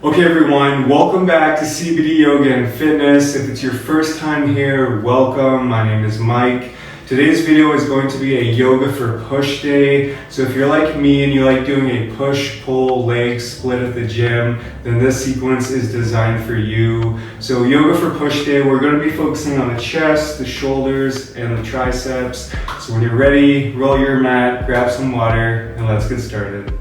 Okay everyone, welcome back to CBD Yoga and Fitness. If it's your first time here, welcome. My name is Mike. Today's video is going to be a yoga for push day. So if you're like me and you like doing a push-pull leg split at the gym, then this sequence is designed for you. So yoga for push day, we're going to be focusing on the chest, the shoulders, and the triceps. So when you're ready, roll your mat, grab some water, and let's get started.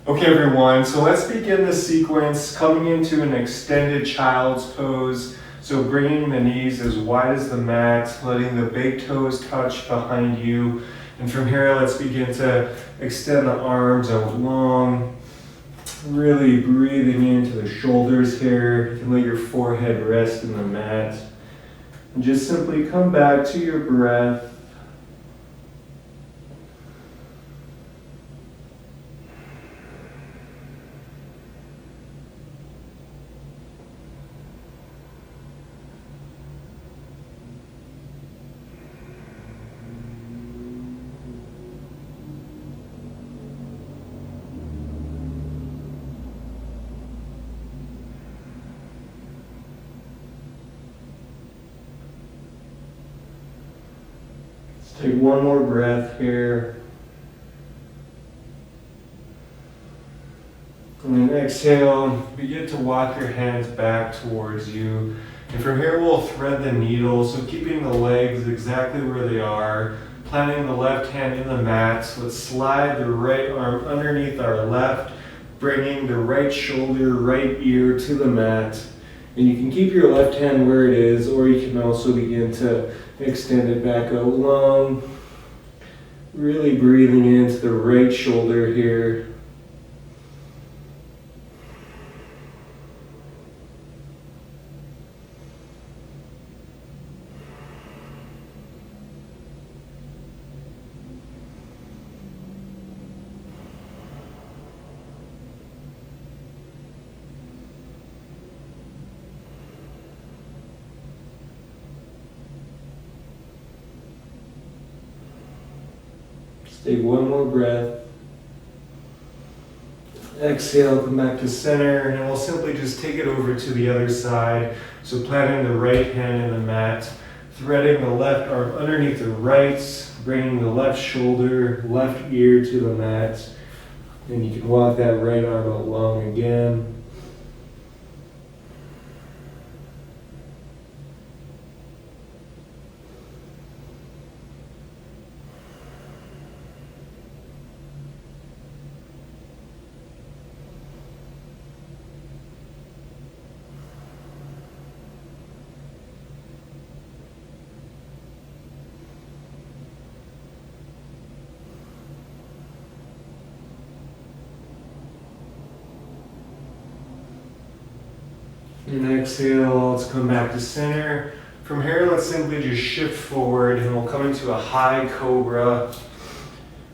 Okay everyone, so let's begin the sequence coming into an extended child's pose. So bringing the knees as wide as the mat, letting the big toes touch behind you. And from here, let's begin to extend the arms out long. Really breathing into the shoulders here. You can let your forehead rest in the mat. And just simply come back to your breath. Take one more breath here. And then exhale, begin to walk your hands back towards you. And from here we'll thread the needle, so keeping the legs exactly where they are, planting the left hand in the mat. So let's slide the right arm underneath our left, bringing the right shoulder, right ear to the mat. And you can keep your left hand where it is, or you can also begin to extend it back out long. Really breathing into the right shoulder here. Take one more breath. Exhale, come back to center, and we'll simply just take it over to the other side. So planting the right hand in the mat, threading the left arm underneath the right, bringing the left shoulder, left ear to the mat. And you can walk that right arm out long again. And exhale, let's come back to center. From here, let's simply just shift forward and we'll come into a high cobra.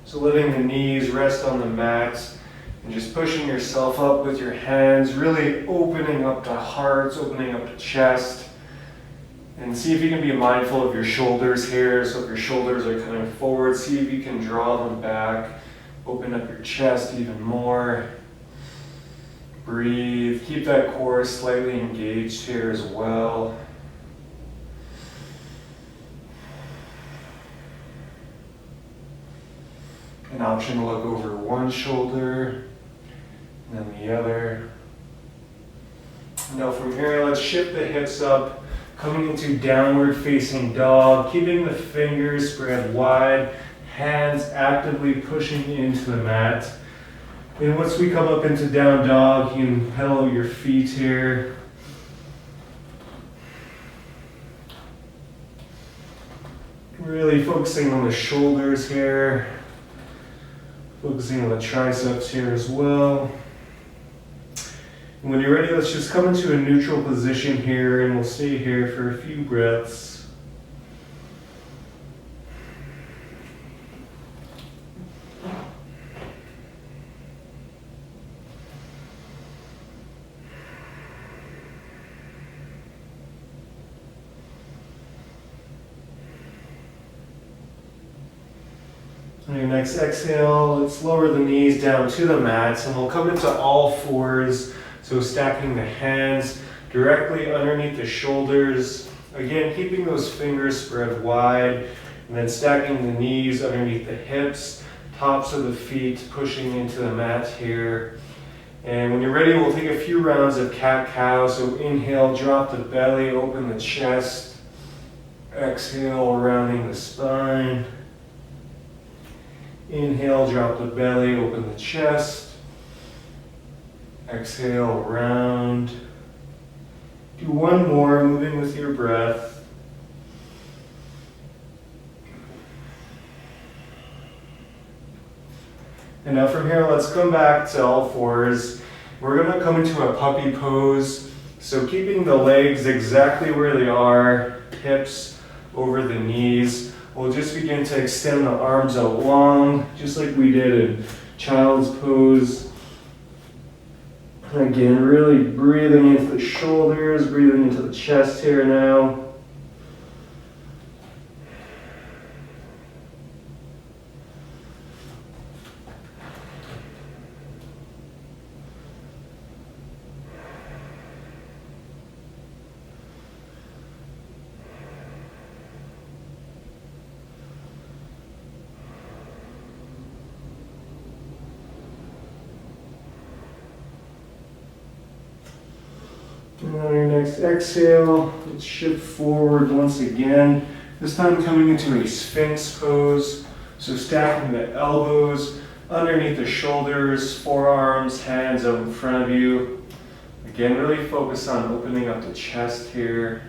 So letting the knees rest on the mat and just pushing yourself up with your hands, really opening up to heart, opening up to chest. And see if you can be mindful of your shoulders here. So if your shoulders are coming forward, see if you can draw them back. Open up your chest even more. Breathe. Keep that core slightly engaged here as well. An option to look over one shoulder and then the other. Now from here, let's shift the hips up, coming into downward facing dog, keeping the fingers spread wide, hands actively pushing into the mat. And once we come up into down dog, you can pedal your feet here. Really focusing on the shoulders here. Focusing on the triceps here as well. And when you're ready, let's just come into a neutral position here and we'll stay here for a few breaths. On your next exhale, let's lower the knees down to the mats and we'll come into all fours. So stacking the hands directly underneath the shoulders. Again, keeping those fingers spread wide and then stacking the knees underneath the hips, tops of the feet pushing into the mat here. And when you're ready, we'll take a few rounds of cat-cow. So inhale, drop the belly, open the chest. Exhale, rounding the spine. Inhale, drop the belly, open the chest. Exhale, round. Do one more, moving with your breath. And now from here, let's come back to all fours. We're gonna come into a puppy pose. So keeping the legs exactly where they are, hips over the knees. We'll just begin to extend the arms out long, just like we did in child's pose. Again, really breathing into the shoulders, breathing into the chest here now. And on your next exhale, let's shift forward once again. This time coming into a Sphinx pose. So stacking the elbows underneath the shoulders, forearms, hands out in front of you. Again, really focus on opening up the chest here.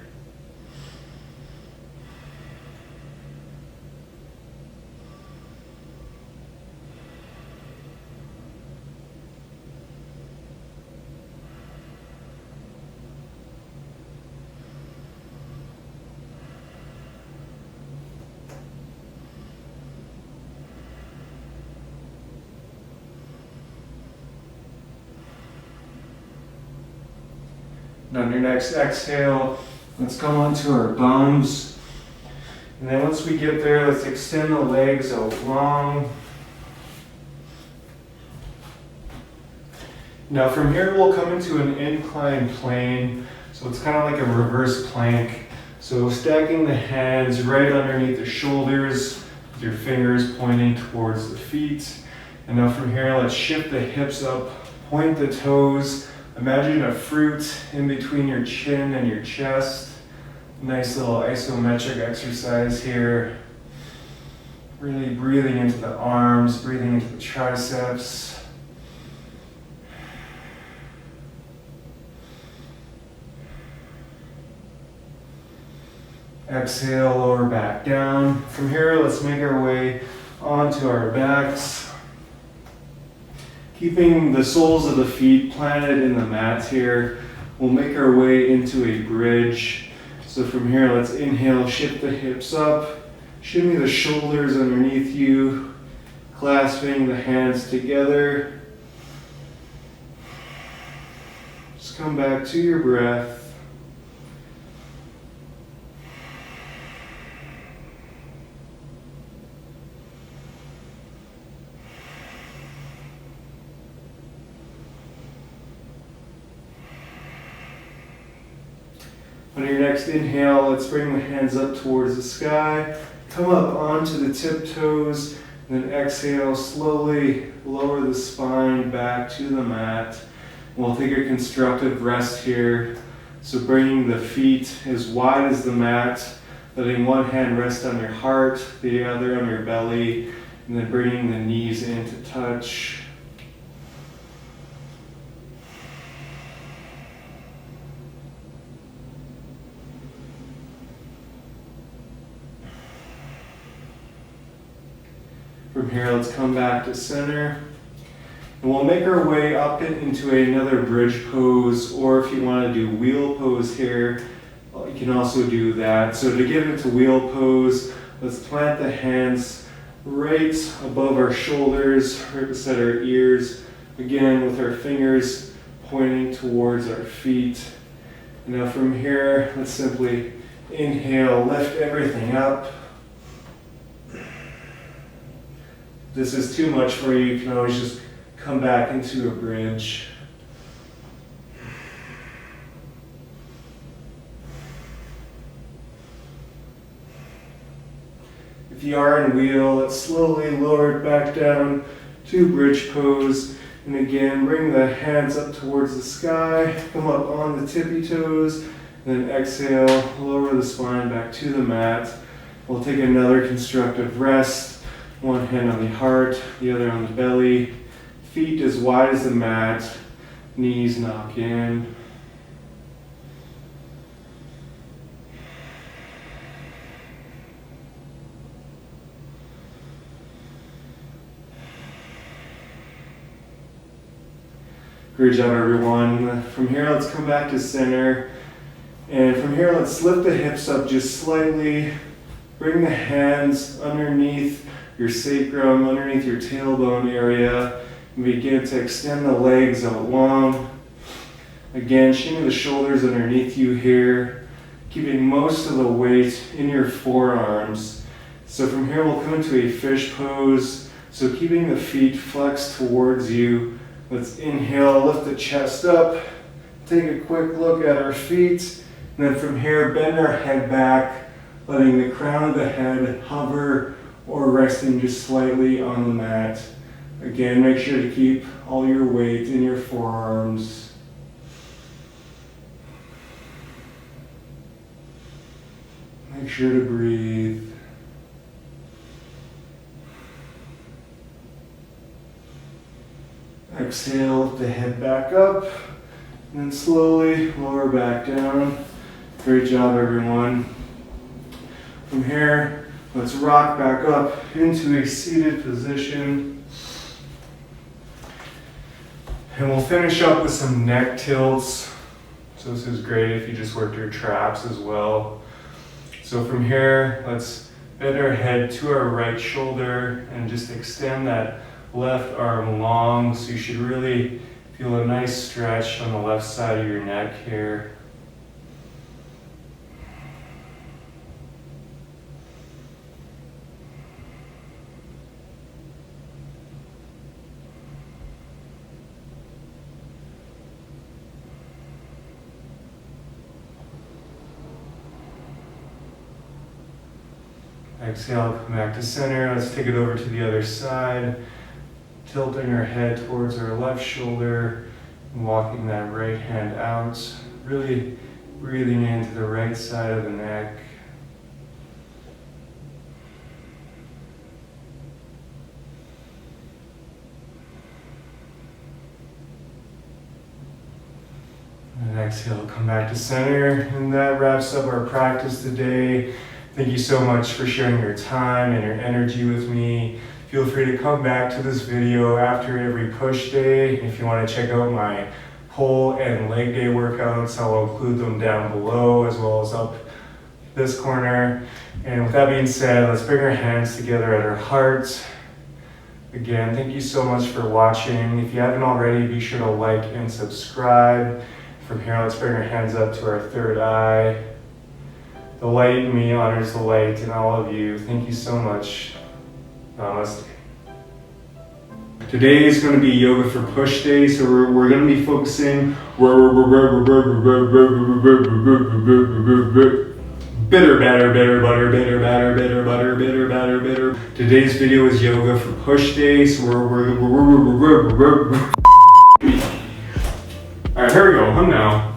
And on your next exhale, let's come onto our bums. And then once we get there, let's extend the legs out long. Now from here, we'll come into an inclined plane. So it's kind of like a reverse plank. So stacking the hands right underneath the shoulders, with your fingers pointing towards the feet. And now from here, let's shift the hips up, point the toes. Imagine a fruit in between your chin and your chest. Nice little isometric exercise here. Really breathing into the arms, breathing into the triceps. Exhale, lower back down. From here, let's make our way onto our backs. Keeping the soles of the feet planted in the mat here, we'll make our way into a bridge. So from here, let's inhale, shift the hips up, shimmy the shoulders underneath you, clasping the hands together. Just come back to your breath. On your next inhale, let's bring the hands up towards the sky. Come up onto the tiptoes, and then exhale, slowly lower the spine back to the mat. We'll take a constructive rest here. So bringing the feet as wide as the mat, letting one hand rest on your heart, the other on your belly, and then bringing the knees in to touch. From here, let's come back to center. And we'll make our way up into another bridge pose, or if you want to do wheel pose here, you can also do that. So to get into wheel pose, let's plant the hands right above our shoulders, right beside our ears. Again, with our fingers pointing towards our feet. And now from here, let's simply inhale, lift everything up. this is too much for you, you can always just come back into a bridge. If you are in wheel, let's slowly lower it back down to bridge pose. And again, bring the hands up towards the sky, come up on the tippy toes, and then exhale, lower the spine back to the mat. We'll take another constructive rest. One hand on the heart, the other on the belly. Feet as wide as the mat, knees knock in. Great job, everyone. From here, let's come back to center. And from here, let's lift the hips up just slightly. Bring the hands underneath your sacrum, underneath your tailbone area. And begin to extend the legs out long. Again, shinning the shoulders underneath you here. Keeping most of the weight in your forearms. So from here, we'll come into a fish pose. So keeping the feet flexed towards you. Let's inhale, lift the chest up, take a quick look at our feet, and then from here, bend our head back, letting the crown of the head hover or resting just slightly on the mat. Again, make sure to keep all your weight in your forearms. Make sure to breathe. Exhale, lift the head back up, and then slowly lower back down. Great job, everyone. From here, let's rock back up into a seated position. And we'll finish up with some neck tilts. So this is great if you just work your traps as well. So from here, let's bend our head to our right shoulder and just extend that left arm long, so you should really feel a nice stretch on the left side of your neck here. Exhale, come back to center. Let's take it over to the other side. Tilting our head towards our left shoulder and walking that right hand out. Really breathing into the right side of the neck. And exhale, come back to center. And that wraps up our practice today. Thank you so much for sharing your time and your energy with me. Feel free to come back to this video after every push day. If you want to check out my pull and leg day workouts, I'll include them down below as well as up this corner. And with that being said, let's bring our hands together at our hearts. Again, thank you so much for watching. If you haven't already, be sure to like and subscribe. From here, let's bring our hands up to our third eye. The light in me honors the light in all of you. Thank you so much. Namaste. Today is going to be yoga for push day, so we're going to be focusing bitter batter, bitter butter, bitter batter, bitter butter, bitter batter, bitter. Today's video is yoga for push day, so we're All right, here we go. Hum now.